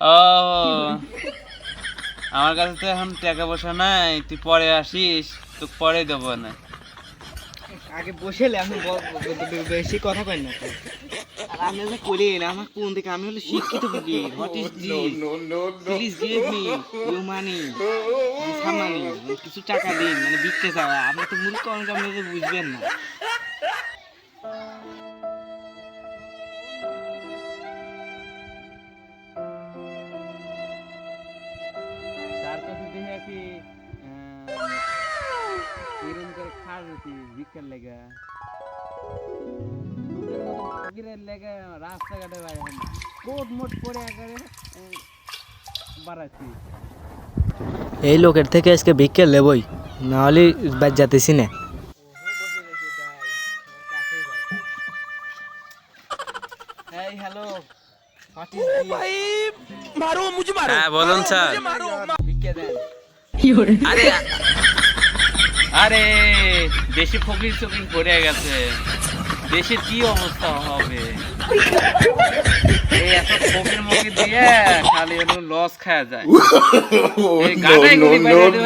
ও, আমার কাছে তো এখন টাকা পয়সা নাই, তুই পরে আসিস, তোকে পরে দেবো না। আগে বসেলে আপনি বেশি কথা করেন না তো। আর আপনি যে করেন আমার কোন থেকে, আমি হলো শিক্ষিত ফকির। What is this? Please give me you money, some money, কিছু টাকা দিন, মানে বিকতে চাওয়া। আপনি তো মূর্খ, আপনি তো বুঝবেন না। তার কাছে দেখে কি এরকম করে খাওয়া যেতি ভিক্ষার লেগা, ফকিরের লেগে রাস্তাঘাটে বাইরে হয় না, কোট মোট করে একেবারে বাড়াচ্ছি। এই লোকের থেকে আজকে ভিক্ষা লেবই, নাহলে বাদ যাতেছি না। এই হ্যালো, হোয়াট ইজ দিস? হ্যাঁ বলুন স্যার। ভিক্ষা দেন। আরে আরে দেশি ফকির চকির পড়ে গেছে, দেশের কি অবস্থা হবে? এই এত ফকির মকির দিয়ে খালি লস খাওয়া যায়। এই গাদাইগুলি বাইরে